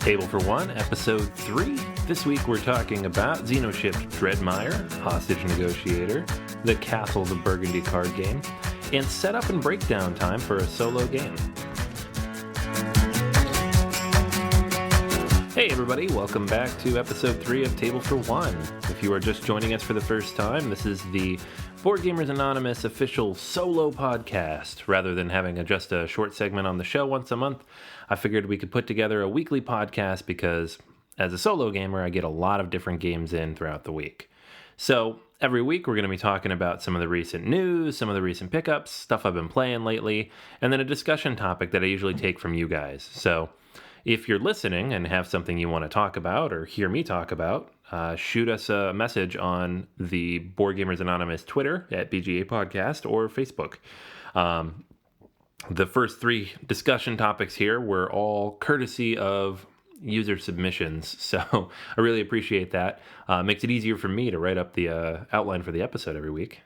Table for One, Episode 3. This week we're talking about Xenoshyft Dreadmire, Hostage Negotiator, the Castles of Burgundy card game, and setup and breakdown time for a solo game. Hey everybody, welcome back to Episode 3 of Table for One. If you are just joining us for the first time, this is the Board Gamers Anonymous official solo podcast. Rather than having just a short segment on the show once a month, I figured we could put together a weekly podcast because as a solo gamer, I get a lot of different games in throughout the week. So every week, we're going to be talking about some of the recent news, some of the recent pickups, stuff I've been playing lately, and then a discussion topic that I usually take from you guys. So if you're listening and have something you want to talk about or hear me talk about, shoot us a message on the Board Gamers Anonymous Twitter at BGA Podcast or Facebook. The first three discussion topics here were all courtesy of user submissions, so I really appreciate that. Makes it easier for me to write up the outline for the episode every week.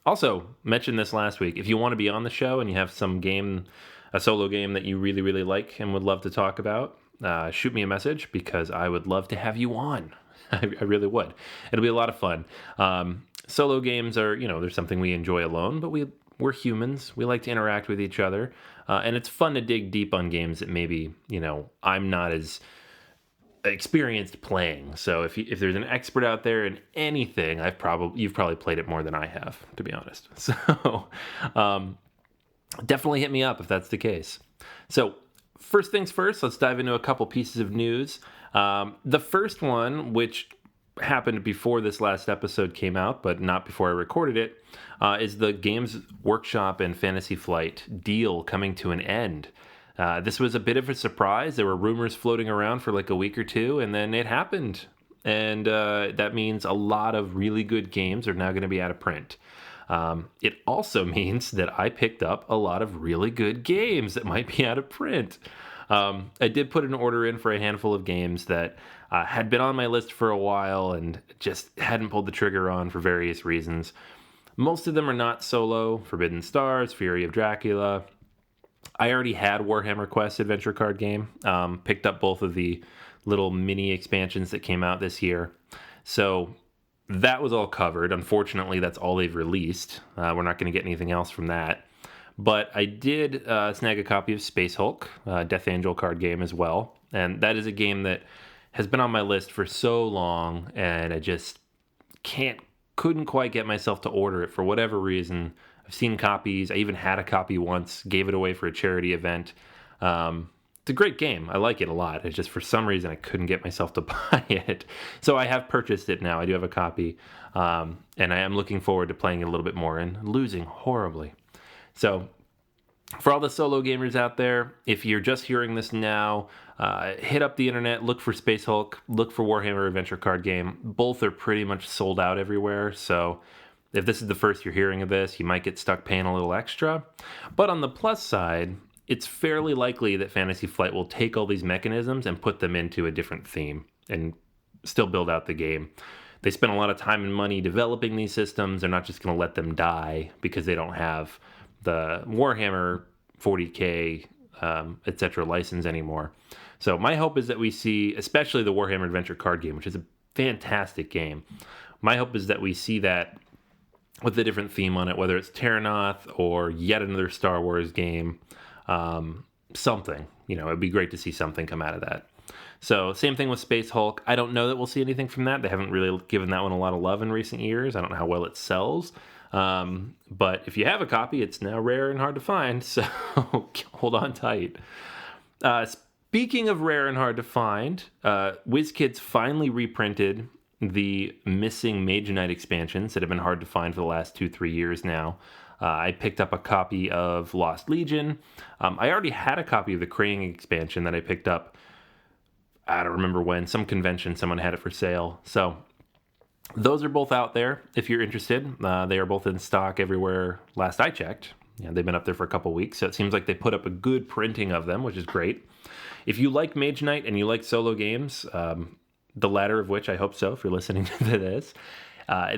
Also, mentioned this last week, if you want to be on the show and you have some game, a solo game that you really, really like and would love to talk about, shoot me a message because I would love to have you on. I really would. It'll be a lot of fun. Solo games are, they're something we enjoy alone, but we're humans. We like to interact with each other. And it's fun to dig deep on games that maybe, I'm not as experienced playing. So if there's an expert out there in anything, you've probably played it more than I have, to be honest. So definitely hit me up if that's the case. So first things first, let's dive into a couple pieces of news. The first one, which happened before this last episode came out, but not before I recorded it, is the Games Workshop and Fantasy Flight deal coming to an end. This was a bit of a surprise. There were rumors floating around for like a week or two, and then it happened. And that means a lot of really good games are now going to be out of print. It also means that I picked up a lot of really good games that might be out of print. I did put an order in for a handful of games that had been on my list for a while and just hadn't pulled the trigger on for various reasons. Most of them are not solo. Forbidden Stars, Fury of Dracula. I already had Warhammer Quest adventure card game. Picked up both of the little mini expansions that came out this year. So that was all covered. Unfortunately, that's all they've released. We're not going to get anything else from that. But I did snag a copy of Space Hulk, Death Angel card game as well. And that is a game that has been on my list for so long, and I just couldn't quite get myself to order it for whatever reason. I've seen copies. I even had a copy once, gave it away for a charity event. It's a great game. I like it a lot. It's just for some reason I couldn't get myself to buy it. So I have purchased it now. I do have a copy. And I am looking forward to playing it a little bit more and losing horribly. So for all the solo gamers out there, if you're just hearing this now, hit up the internet, look for Space Hulk, look for Warhammer Adventure Card Game. Both are pretty much sold out everywhere, so if this is the first you're hearing of this, you might get stuck paying a little extra. But on the plus side, it's fairly likely that Fantasy Flight will take all these mechanisms and put them into a different theme and still build out the game. They spent a lot of time and money developing these systems. They're not just going to let them die because they don't have the Warhammer 40K, etc. license anymore. So my hope is that we see, especially the Warhammer Adventure card game, which is a fantastic game. My hope is that we see that with a different theme on it, whether it's Terranoth or yet another Star Wars game, something. It'd be great to see something come out of that. So same thing with Space Hulk. I don't know that we'll see anything from that. They haven't really given that one a lot of love in recent years. I don't know how well it sells. But if you have a copy, it's now rare and hard to find, so hold on tight. Speaking of rare and hard to find, WizKids finally reprinted the missing Mage Knight expansions that have been hard to find for the last 2-3 years now. I picked up a copy of Lost Legion. I already had a copy of the Kraying expansion that I picked up, I don't remember when, some convention, someone had it for sale, so those are both out there if you're interested. They are both in stock everywhere last I checked. They've been up there for a couple weeks, so it seems like they put up a good printing of them, which is great. If you like Mage Knight and you like solo games, the latter of which I hope so if you're listening to this,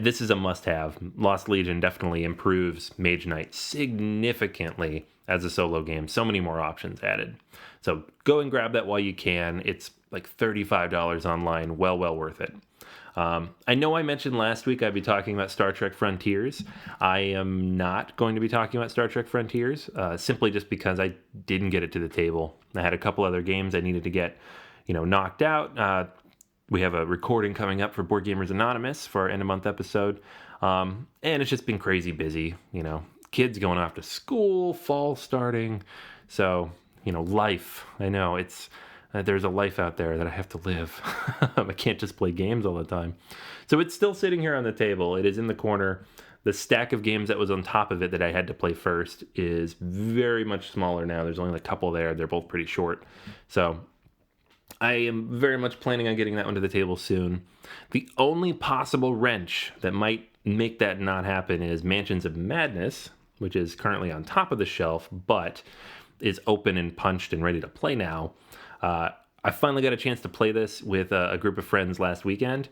This is a must-have. Lost Legion definitely improves Mage Knight significantly as a solo game. So many more options added. So go and grab that while you can. It's like $35 online. Well worth it. I know I mentioned last week I'd be talking about Star Trek Frontiers. I am not going to be talking about Star Trek Frontiers, simply just because I didn't get it to the table. I had a couple other games I needed to get, knocked out. We have a recording coming up for Board Gamers Anonymous for our end of month episode. And it's just been crazy busy, kids going off to school, fall starting. So, life, I know there's a life out there that I have to live. I can't just play games all the time. So it's still sitting here on the table. It is in the corner. The stack of games that was on top of it that I had to play first is very much smaller now. There's only a couple there. They're both pretty short. So I am very much planning on getting that one to the table soon. The only possible wrench that might make that not happen is Mansions of Madness, which is currently on top of the shelf, but is open and punched and ready to play now. I finally got a chance to play this with a group of friends last weekend,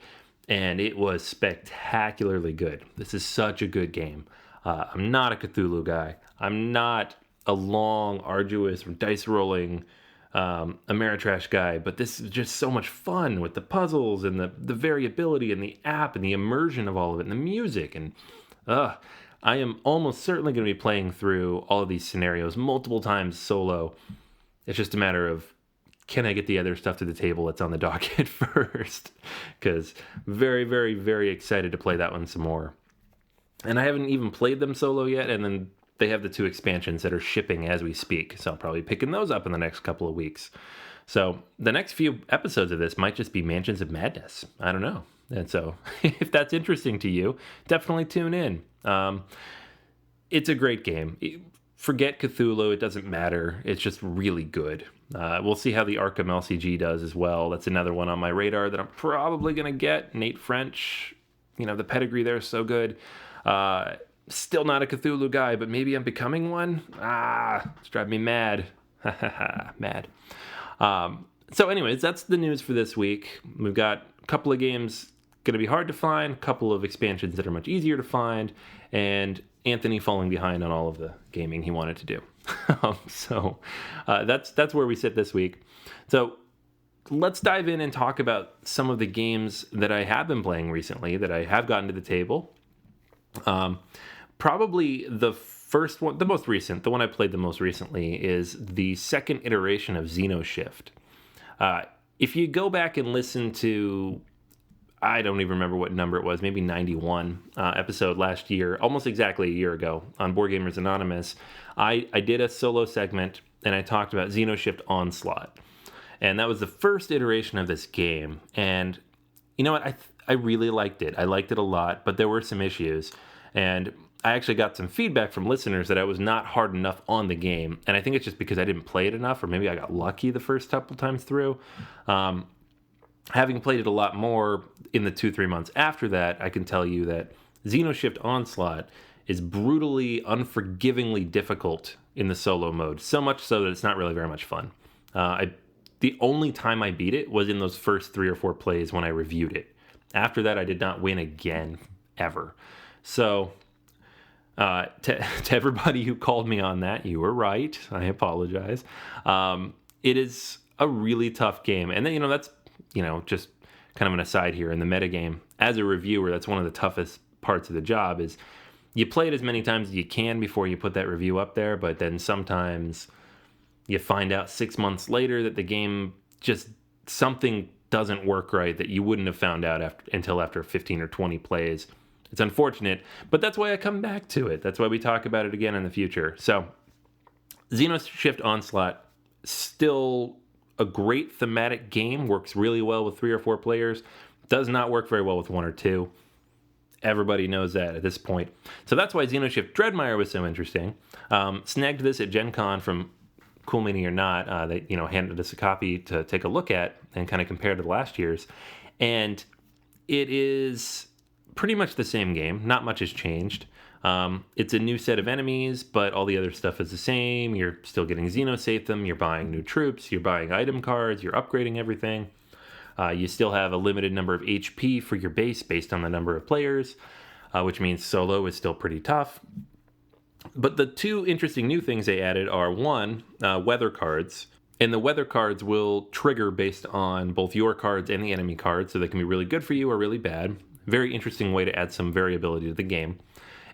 and it was spectacularly good. This is such a good game. I'm not a Cthulhu guy. I'm not a long, arduous, dice rolling Ameritrash guy, but this is just so much fun with the puzzles and the variability and the app and the immersion of all of it and the music. And I am almost certainly going to be playing through all of these scenarios multiple times solo. It's just a matter of, can I get the other stuff to the table that's on the docket first? Because very, very, very excited to play that one some more. And I haven't even played them solo yet, and then they have the 2 expansions that are shipping as we speak, so I'll probably be picking those up in the next couple of weeks. So the next few episodes of this might just be Mansions of Madness. I don't know. And so if that's interesting to you, definitely tune in. It's a great game. Forget Cthulhu, it doesn't matter. It's just really good. We'll see how the Arkham LCG does as well. That's another one on my radar that I'm probably going to get. Nate French, the pedigree there is so good. Still not a Cthulhu guy, but maybe I'm becoming one. It's driving me mad. Mad. So anyways, that's the news for this week. We've got a couple of games going to be hard to find, a couple of expansions that are much easier to find, and Anthony falling behind on all of the gaming he wanted to do. So that's where we sit this week. So let's dive in and talk about some of the games that I have been playing recently that I have gotten to the table. Probably the first one, the most recent, the one I played the most recently is the second iteration of Xenoshyft. If you go back and listen to, I don't even remember what number it was, maybe 91 episode last year, almost exactly a year ago on Board Gamers Anonymous, I did a solo segment and I talked about Xenoshyft Onslaught. And that was the first iteration of this game. And you know what? I really liked it. I liked it a lot, but there were some issues. And I actually got some feedback from listeners that I was not hard enough on the game. And I think it's just because I didn't play it enough, or maybe I got lucky the first couple times through. Having played it a lot more in the 2-3 months after that, I can tell you that Xenoshyft Onslaught is brutally, unforgivingly difficult in the solo mode. So much so that it's not really very much fun. The only time I beat it was in those first 3 or 4 plays when I reviewed it. After that, I did not win again, ever. So, to everybody who called me on that, you were right. I apologize. It is a really tough game. And then, that's, just kind of an aside here in the metagame. As a reviewer, that's one of the toughest parts of the job is you play it as many times as you can before you put that review up there, but then sometimes you find out 6 months later that the game just, something doesn't work right that you wouldn't have found out until after 15 or 20 plays. It's unfortunate, but that's why I come back to it. That's why we talk about it again in the future. So, Xenoshyft Onslaught, still a great thematic game, works really well with 3 or 4 players, does not work very well with 1 or 2. Everybody knows that at this point. So that's why Xenoshyft Dreadmire was so interesting. Snagged this at Gen Con from Cool Mini or Not. They handed us a copy to take a look at and kind of compare to the last year's. And it is pretty much the same game. Not much has changed. It's a new set of enemies, but all the other stuff is the same. You're still getting Xenosathem. You're buying new troops. You're buying item cards. You're upgrading everything. You still have a limited number of HP for your base based on the number of players, which means solo is still pretty tough. But the two interesting new things they added are, one, weather cards. And the weather cards will trigger based on both your cards and the enemy cards, so they can be really good for you or really bad. Very interesting way to add some variability to the game.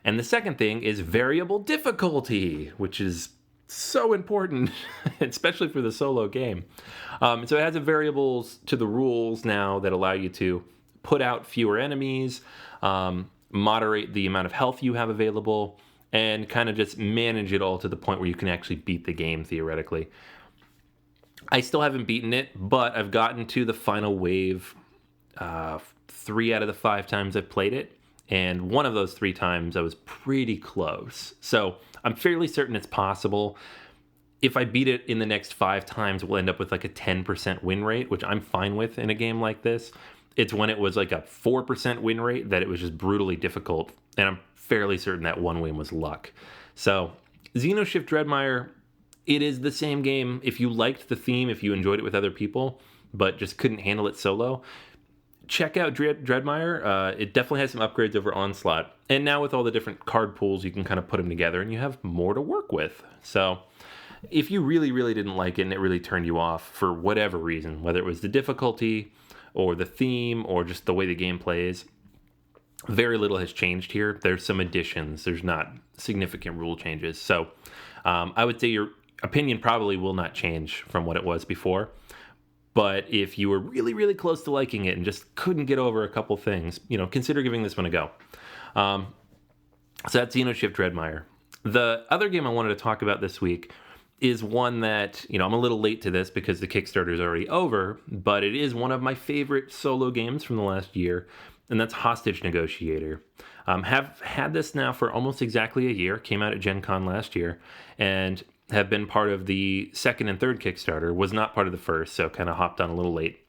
And the second thing is variable difficulty, which is so important, especially for the solo game. So it has variables to the rules now that allow you to put out fewer enemies, moderate the amount of health you have available, and kind of just manage it all to the point where you can actually beat the game theoretically. I still haven't beaten it, but I've gotten to the final wave 3 out of the 5 times I've played it, and one of those 3 times I was pretty close. So I'm fairly certain it's possible. If I beat it in the next 5 times, we'll end up with like a 10% win rate, which I'm fine with in a game like this. It's when it was like a 4% win rate that it was just brutally difficult, and I'm fairly certain that one win was luck. So Xenoshyft Dreadmire, it is the same game. If you liked the theme, if you enjoyed it with other people, but just couldn't handle it solo, check out Dreadmire. It definitely has some upgrades over Onslaught. And now with all the different card pools, you can kind of put them together and you have more to work with. So if you really, really didn't like it and it really turned you off for whatever reason, whether it was the difficulty or the theme or just the way the game plays, very little has changed here. There's some additions. There's not significant rule changes. So I would say your opinion probably will not change from what it was before. But if you were really, really close to liking it and just couldn't get over a couple things, consider giving this one a go. So that's Xenoshyft Dreadmire. The other game I wanted to talk about this week is one that, I'm a little late to this because the Kickstarter is already over, but it is one of my favorite solo games from the last year, and that's Hostage Negotiator. Have had this now for almost exactly a year, came out at Gen Con last year, and have been part of the second and third Kickstarter, was not part of the first, so kind of hopped on a little late.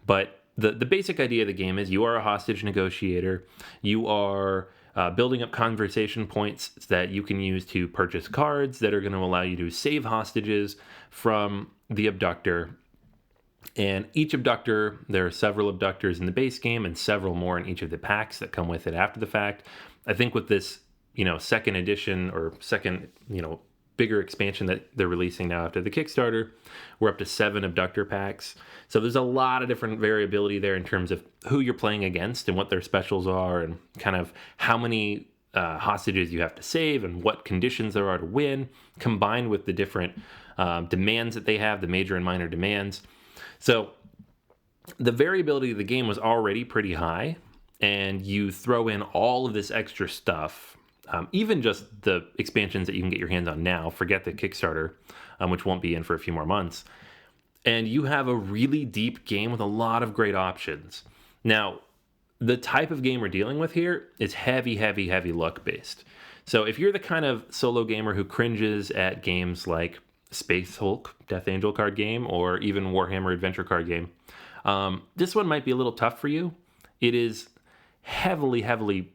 But the basic idea of the game is you are a hostage negotiator. You are building up conversation points that you can use to purchase cards that are going to allow you to save hostages from the abductor. And each abductor, there are several abductors in the base game and several more in each of the packs that come with it after the fact. I think with this, second edition or second, bigger expansion that they're releasing now after the Kickstarter, we're up to 7 abductor packs. So there's a lot of different variability there in terms of who you're playing against and what their specials are and kind of how many hostages you have to save and what conditions there are to win, combined with the different demands that they have, the major and minor demands. So the variability of the game was already pretty high, and you throw in all of this extra stuff, even just the expansions that you can get your hands on now, forget the Kickstarter, which won't be in for a few more months, and you have a really deep game with a lot of great options. Now, the type of game we're dealing with here is heavy, heavy, heavy luck-based. So if you're the kind of solo gamer who cringes at games like Space Hulk, Death Angel card game, or even Warhammer Adventure card game, this one might be a little tough for you. It is heavily, heavily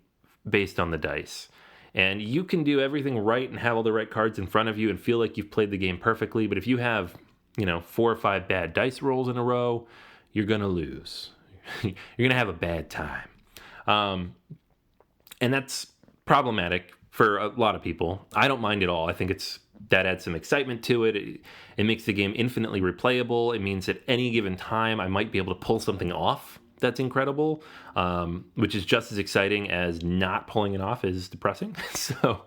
based on the dice. And you can do everything right and have all the right cards in front of you and feel like you've played the game perfectly. But if you have, 4 or 5 bad dice rolls in a row, you're going to lose. You're going to have a bad time. And that's problematic for a lot of people. I don't mind at all. I think that adds some excitement to it. It makes the game infinitely replayable. It means at any given time, I might be able to pull something off that's incredible, which is just as exciting as not pulling it off is depressing. So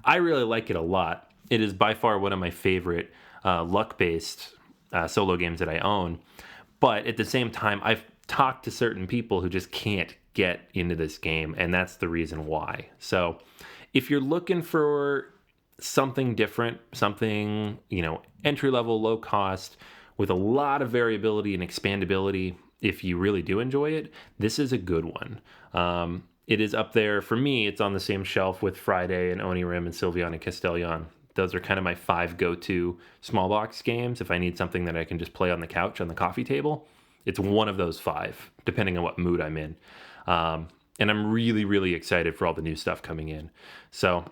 I really like it a lot. It is by far one of my favorite luck-based solo games that I own. But at the same time, I've talked to certain people who just can't get into this game, and that's the reason why. So if you're looking for something different, something, entry-level, low-cost, with a lot of variability and expandability, if you really do enjoy it, this is a good one. It is up there, for me, it's on the same shelf with Friday and Onirim and Sylveon and Castellion. Those are kind of my 5 go-to small box games. If I need something that I can just play on the couch, on the coffee table, it's one of those 5, depending on what mood I'm in. And I'm really, really excited for all the new stuff coming in. So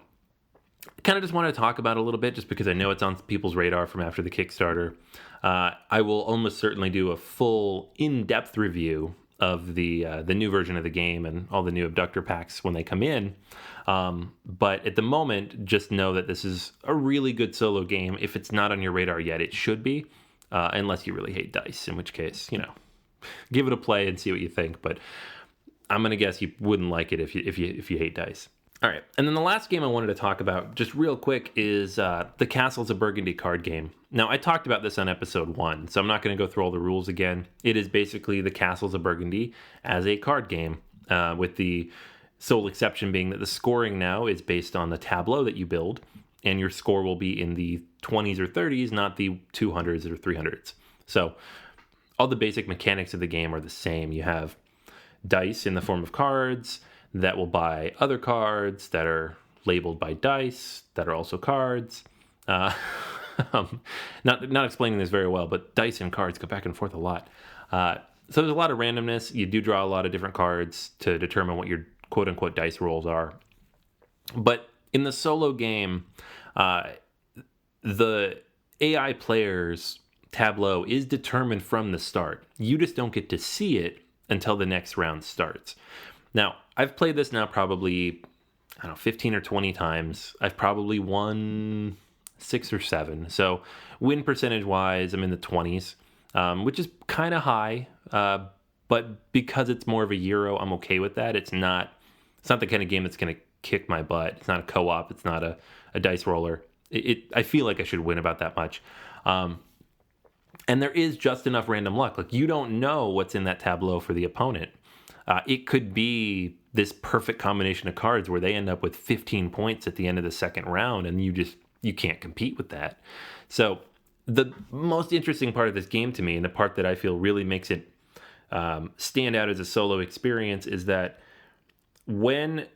kind of just want to talk about it a little bit just because I know it's on people's radar from after the Kickstarter. I will almost certainly do a full in-depth review of the new version of the game and all the new abductor packs when they come in. But at the moment, just know that this is a really good solo game. If it's not on your radar yet, it should be, unless you really hate dice, in which case, give it a play and see what you think. But I'm going to guess you wouldn't like it if you hate dice. All right, and then the last game I wanted to talk about, just real quick, is the Castles of Burgundy card game. Now, I talked about this on episode 1, so I'm not going to go through all the rules again. It is basically the Castles of Burgundy as a card game, with the sole exception being that the scoring now is based on the tableau that you build, and your score will be in the 20s or 30s, not the 200s or 300s. So all the basic mechanics of the game are the same. You have dice in the form of cards that will buy other cards that are labeled by dice that are also cards. Not explaining this very well, but dice and cards go back and forth a lot. So there's a lot of randomness. You do draw a lot of different cards to determine what your quote-unquote dice rolls are. But in the solo game, the AI player's tableau is determined from the start. You just don't get to see it until the next round starts. Now, I've played this now probably, 15 or 20 times. I've probably won 6 or 7. So win percentage-wise, I'm in the 20s, which is kind of high. But because it's more of a Euro, I'm okay with that. It's not the kind of game that's going to kick my butt. It's not a co-op. It's not a dice roller. I feel like I should win about that much. And there is just enough random luck. Like, you don't know what's in that tableau for the opponent. It could be this perfect combination of cards where they end up with 15 points at the end of the second round, and you can't compete with that. So the most interesting part of this game to me, and the part that I feel really makes it stand out as a solo experience, is that when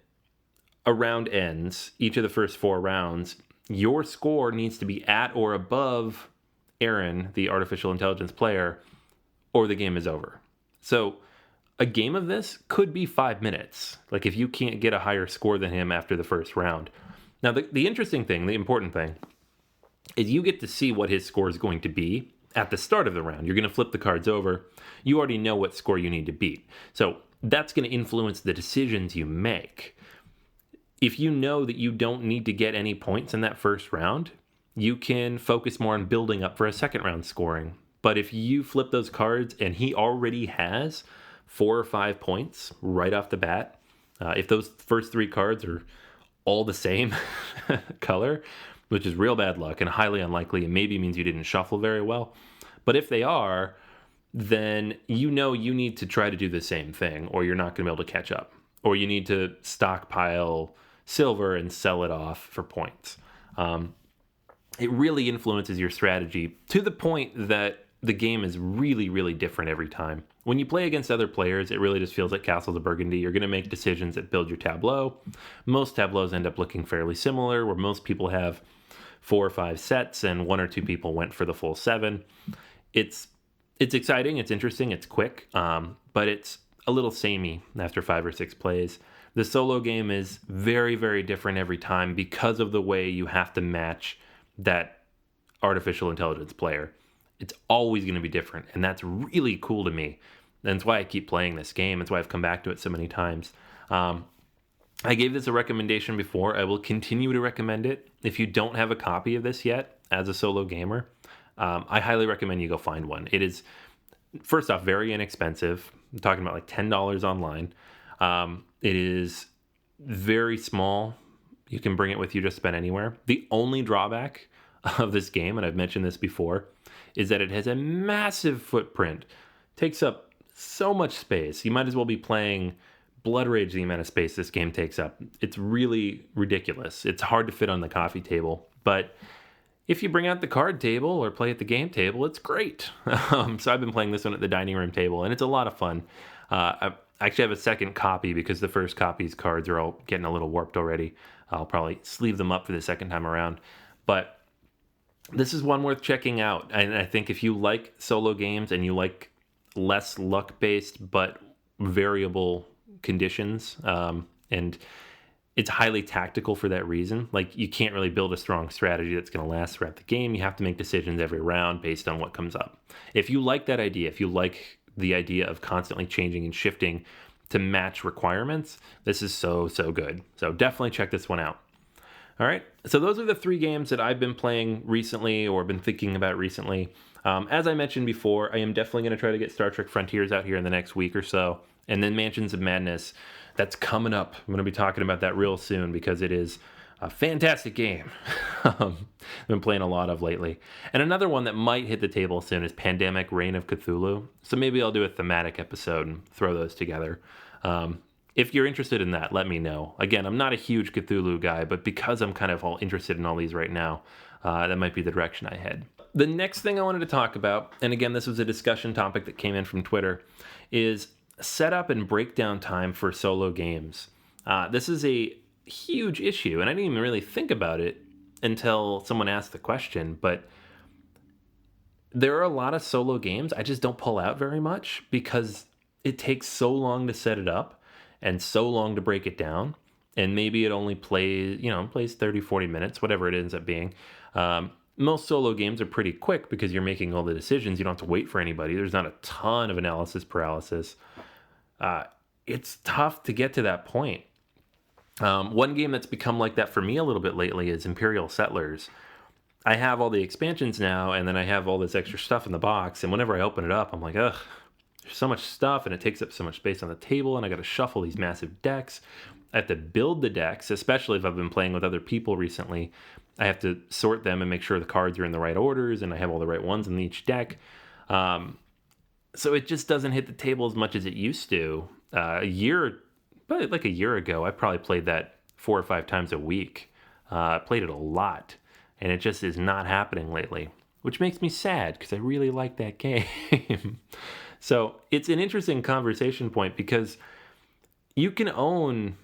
a round ends, each of the first 4 rounds, your score needs to be at or above Aaron, the artificial intelligence player, or the game is over. So a game of this could be 5 minutes, like if you can't get a higher score than him after the first round. Now, the interesting thing, the important thing, is you get to see what his score is going to be at the start of the round. You're going to flip the cards over. You already know what score you need to beat. So that's going to influence the decisions you make. If you know that you don't need to get any points in that first round, you can focus more on building up for a second round scoring. But if you flip those cards and he already has 4 or 5 points right off the bat, if those first 3 cards are all the same color, which is real bad luck and highly unlikely, and maybe means you didn't shuffle very well. But if they are, then you know you need to try to do the same thing, or you're not going to be able to catch up. Or you need to stockpile silver and sell it off for points. It really influences your strategy to the point that the game is really, really different every time. When you play against other players, it really just feels like Castles of Burgundy. You're going to make decisions that build your tableau. Most tableaus end up looking fairly similar, where most people have 4 or 5 sets and 1 or 2 people went for the full 7. It's exciting, it's interesting, it's quick, but it's a little samey after 5 or 6 plays. The solo game is very, very different every time because of the way you have to match that artificial intelligence player. It's always going to be different, and that's really cool to me. That's why I keep playing this game. That's why I've come back to it so many times. I gave this a recommendation before. I will continue to recommend it. If you don't have a copy of this yet as a solo gamer, I highly recommend you go find one. It is, first off, very inexpensive. I'm talking about like $10 online. It is very small. You can bring it with you just about anywhere. The only drawback of this game, and I've mentioned this before, is that it has a massive footprint. It takes up so much space. You might as well be playing Blood Rage the amount of space this game takes up. It's really ridiculous. It's hard to fit on the coffee table, but if you bring out the card table or play at the game table, it's great. So I've been playing this one at the dining room table, and it's a lot of fun. I actually have a second copy because the first copy's cards are all getting a little warped already. I'll probably sleeve them up for the second time around. But this is one worth checking out. And I think if you like solo games and you like less luck-based but variable conditions, and it's highly tactical for that reason. Like, you can't really build a strong strategy that's going to last throughout the game. You have to make decisions every round based on what comes up. If you like that idea, if you like the idea of constantly changing and shifting to match requirements, this is so good. So definitely check this one out. All right, so those are the 3 games that I've been playing recently or been thinking about recently. As I mentioned before, I am definitely going to try to get Star Trek Frontiers out here in the next week or so. And then Mansions of Madness, that's coming up. I'm going to be talking about that real soon because it is a fantastic game. I've been playing a lot of lately. And another one that might hit the table soon is Pandemic Reign of Cthulhu. So maybe I'll do a thematic episode and throw those together. If you're interested in that, let me know. Again, I'm not a huge Cthulhu guy, but because I'm kind of all interested in all these right now, that might be the direction I head. The next thing I wanted to talk about, and again, this was a discussion topic that came in from Twitter, is setup and breakdown time for solo games. This is a huge issue, and I didn't even really think about it until someone asked the question, but there are a lot of solo games I just don't pull out very much because it takes so long to set it up and so long to break it down, and maybe it only plays 30, 40 minutes, whatever it ends up being. Most solo games are pretty quick because you're making all the decisions. You don't have to wait for anybody. There's not a ton of analysis paralysis. It's tough to get to that point. One game that's become like that for me a little bit lately is Imperial Settlers. I have all the expansions now, and then I have all this extra stuff in the box, and whenever I open it up, I'm like, ugh, there's so much stuff, and it takes up so much space on the table, and I got to shuffle these massive decks. I have to build the decks, especially if I've been playing with other people recently. I have to sort them and make sure the cards are in the right orders, and I have all the right ones in each deck. So it just doesn't hit the table as much as it used to. A year ago, I probably played that 4 or 5 times a week. I played it a lot, and it just is not happening lately, which makes me sad because I really like that game. So it's an interesting conversation point because you can own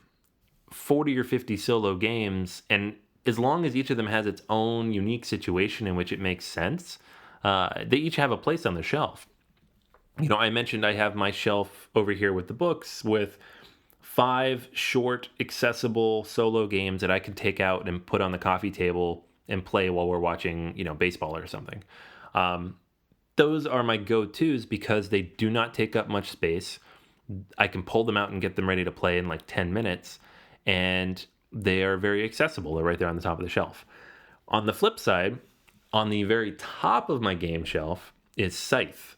40 or 50 solo games, and as long as each of them has its own unique situation in which it makes sense, they each have a place on the shelf. I mentioned I have my shelf over here with the books with 5 short, accessible solo games that I can take out and put on the coffee table and play while we're watching, baseball or something. Those are my go-tos because they do not take up much space. I can pull them out and get them ready to play in like 10 minutes, and they are very accessible. They're right there on the top of the shelf. On the flip side, on the very top of my game shelf is Scythe.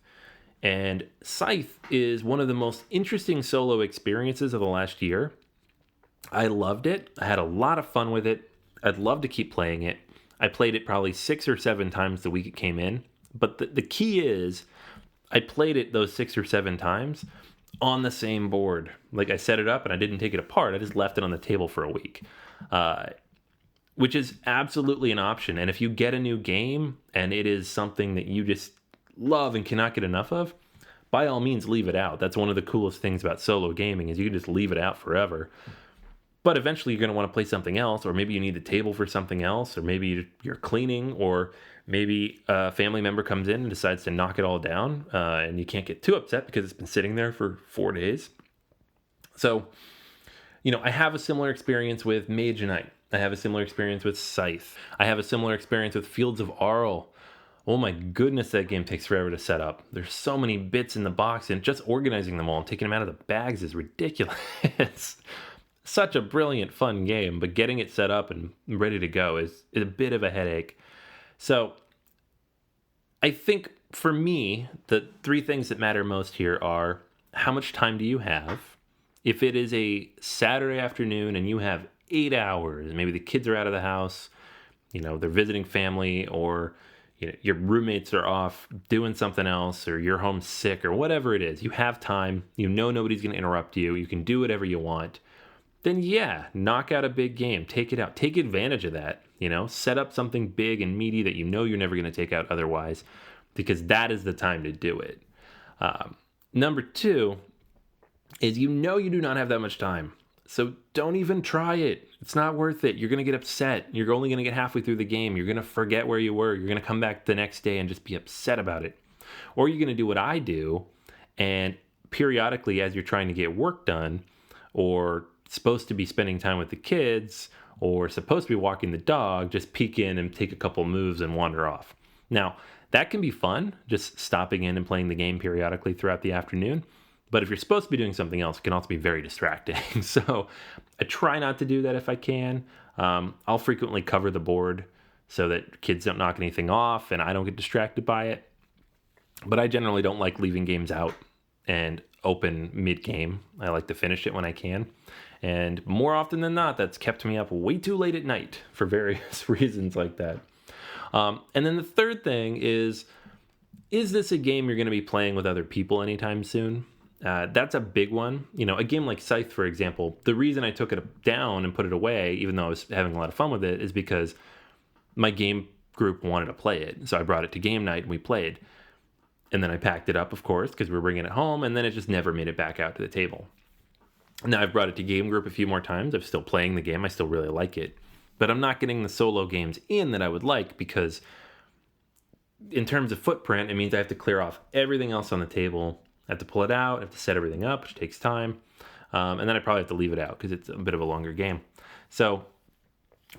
And Scythe is one of the most interesting solo experiences of the last year. I loved it. I had a lot of fun with it. I'd love to keep playing it. I played it probably 6 or 7 times the week it came in. But the key is I played it those 6 or 7 times on the same board. Like, I set it up and I didn't take it apart. I just left it on the table for a week, which is absolutely an option. And if you get a new game and it is something that you just love and cannot get enough of, by all means, leave it out. That's one of the coolest things about solo gaming is you can just leave it out forever. But eventually you're going to want to play something else, or maybe you need the table for something else, or maybe you're cleaning, or maybe a family member comes in and decides to knock it all down, and you can't get too upset because it's been sitting there for 4 days. So, I have a similar experience with Mage Knight. I have a similar experience with Scythe. I have a similar experience with Fields of Arle. Oh my goodness, that game takes forever to set up. There's so many bits in the box, and just organizing them all and taking them out of the bags is ridiculous. Such a brilliant, fun game, but getting it set up and ready to go is a bit of a headache. So I think for me, the 3 things that matter most here are how much time do you have? If it is a Saturday afternoon and you have 8 hours, maybe the kids are out of the house, they're visiting family, or your roommates are off doing something else, or you're home sick, or whatever it is, you have time, nobody's going to interrupt you, you can do whatever you want, then yeah, knock out a big game, take it out, take advantage of that, set up something big and meaty that you're never going to take out otherwise, because that is the time to do it. Number 2 is you do not have that much time. So don't even try it. It's not worth it. You're going to get upset. You're only going to get halfway through the game. You're going to forget where you were. You're going to come back the next day and just be upset about it. Or you're going to do what I do, and periodically as you're trying to get work done or supposed to be spending time with the kids or supposed to be walking the dog, just peek in and take a couple moves and wander off. Now, that can be fun, just stopping in and playing the game periodically throughout the afternoon. But if you're supposed to be doing something else, it can also be very distracting. So I try not to do that if I can. I'll frequently cover the board so that kids don't knock anything off and I don't get distracted by it. But I generally don't like leaving games out and open mid-game. I like to finish it when I can. And more often than not, that's kept me up way too late at night for various reasons like that. And then the third thing is this a game you're going to be playing with other people anytime soon? That's a big one. You know, a game like Scythe, for example, the reason I took it down and put it away, even though I was having a lot of fun with it, is because my game group wanted to play it. So I brought it to game night and we played. And then I packed it up, of course, because we were bringing it home, and then it just never made it back out to the table. Now I've brought it to game group a few more times. I'm still playing the game. I still really like it. But I'm not getting the solo games in that I would like because in terms of footprint, it means I have to clear off everything else on the table. I have to pull it out. I have to set everything up, which takes time. And then I probably have to leave it out because it's a bit of a longer game. So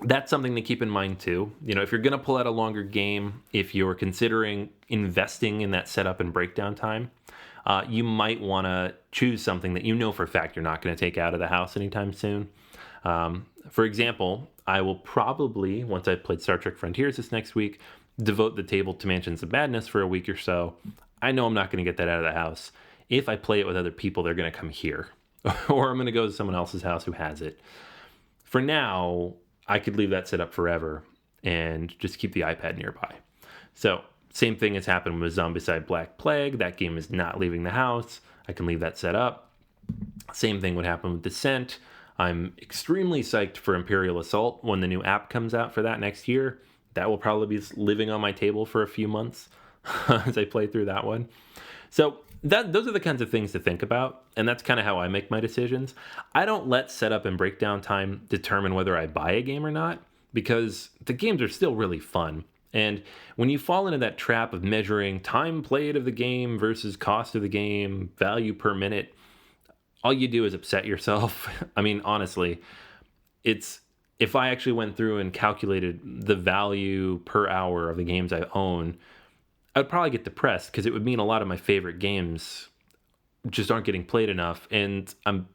that's something to keep in mind too. You know, if you're going to pull out a longer game, if you're considering investing in that setup and breakdown time, you might want to choose something that you know for a fact you're not going to take out of the house anytime soon. For example, I will probably, once I've played Star Trek Frontiers this next week, devote the table to Mansions of Madness for a week or so. I know I'm not going to get that out of the house. If I play it with other people, they're going to come here. Or I'm going to go to someone else's house who has it. For now, I could leave that set up forever and just keep the iPad nearby. So, same thing has happened with Zombicide Black Plague. That game is not leaving the house. I can leave that set up. Same thing would happen with Descent. I'm extremely psyched for Imperial Assault when the new app comes out for that next year. That will probably be living on my table for a few months as I play through that one. So those are the kinds of things to think about, and that's kind of how I make my decisions. I don't let setup and breakdown time determine whether I buy a game or not, because the games are still really fun. And when you fall into that trap of measuring time played of the game versus cost of the game, value per minute, all you do is upset yourself. I mean, honestly, if I actually went through and calculated the value per hour of the games I own, I'd probably get depressed because it would mean a lot of my favorite games just aren't getting played enough, and I'm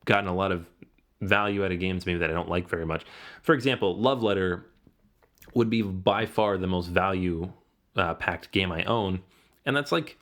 gotten a lot of value out of games maybe that I don't like very much. For example, Love Letter would be by far the most value packed game I own, and that's like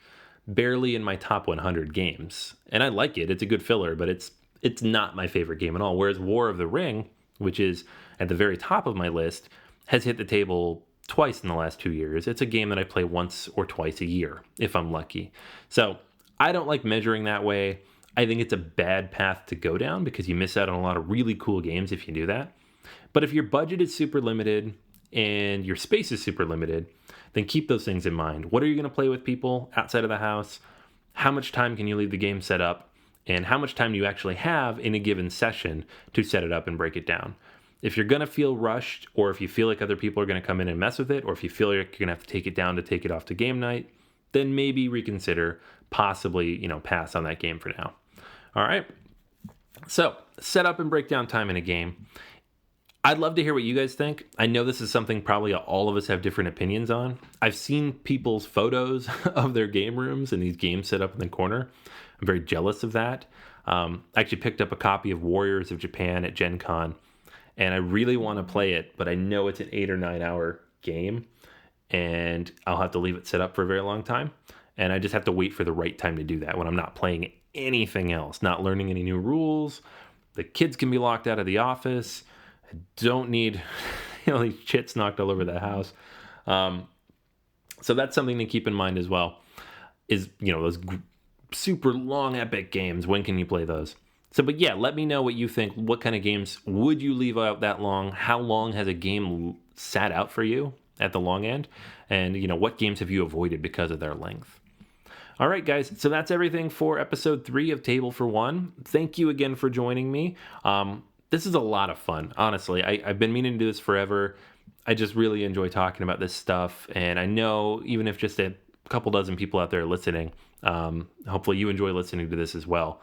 barely in my top 100 games. And I like it. It's a good filler, but it's not my favorite game at all. Whereas War of the Ring, which is at the very top of my list, has hit the table twice in the last 2 years. It's a game that I play once or twice a year, if I'm lucky. So I don't like measuring that way. I think it's a bad path to go down because you miss out on a lot of really cool games if you do that. But if your budget is super limited and your space is super limited, then keep those things in mind. What are you going to play with people outside of the house? How much time can you leave the game set up? And how much time do you actually have in a given session to set it up and break it down? If you're going to feel rushed, or if you feel like other people are going to come in and mess with it, or if you feel like you're going to have to take it down to take it off to game night, then maybe reconsider, possibly, pass on that game for now. All right. So, set up and break down time in a game. I'd love to hear what you guys think. I know this is something probably all of us have different opinions on. I've seen people's photos of their game rooms and these games set up in the corner. I'm very jealous of that. I actually picked up a copy of Warriors of Japan at Gen Con, and I really want to play it, but I know it's an 8 or 9 hour game, and I'll have to leave it set up for a very long time. And I just have to wait for the right time to do that when I'm not playing anything else, not learning any new rules. The kids can be locked out of the office. I don't need these chits knocked all over the house. So that's something to keep in mind as well, is, those super long epic games. When can you play those? So, but yeah, let me know what you think. What kind of games would you leave out that long? How long has a game sat out for you at the long end? And, what games have you avoided because of their length? All right, guys. So that's everything for episode 3 of Table for One. Thank you again for joining me. This is a lot of fun, honestly. I've been meaning to do this forever. I just really enjoy talking about this stuff. And I know even if just a couple dozen people out there listening, hopefully you enjoy listening to this as well.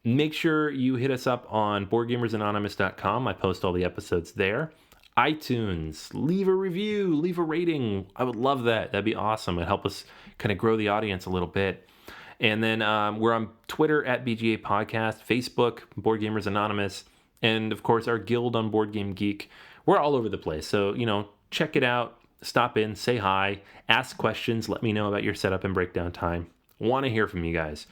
Make sure you hit us up on boardgamersanonymous.com. I post all the episodes there. iTunes, leave a review, leave a rating. I would love that. That'd be awesome. It'd help us kind of grow the audience a little bit. And then we're on Twitter at BGA Podcast, Facebook, Board Gamers Anonymous, and of course our guild on Board Game Geek. We're all over the place. So, check it out. Stop in, say hi, ask questions. Let me know about your setup and breakdown time. Want to hear from you guys.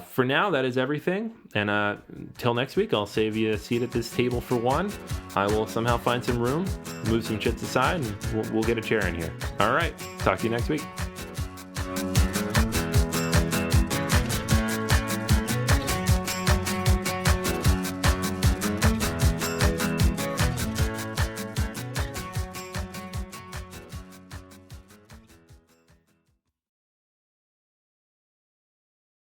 For now, that is everything. And till next week, I'll save you a seat at this table for one. I will somehow find some room, move some chits aside, and we'll get a chair in here. All right. Talk to you next week.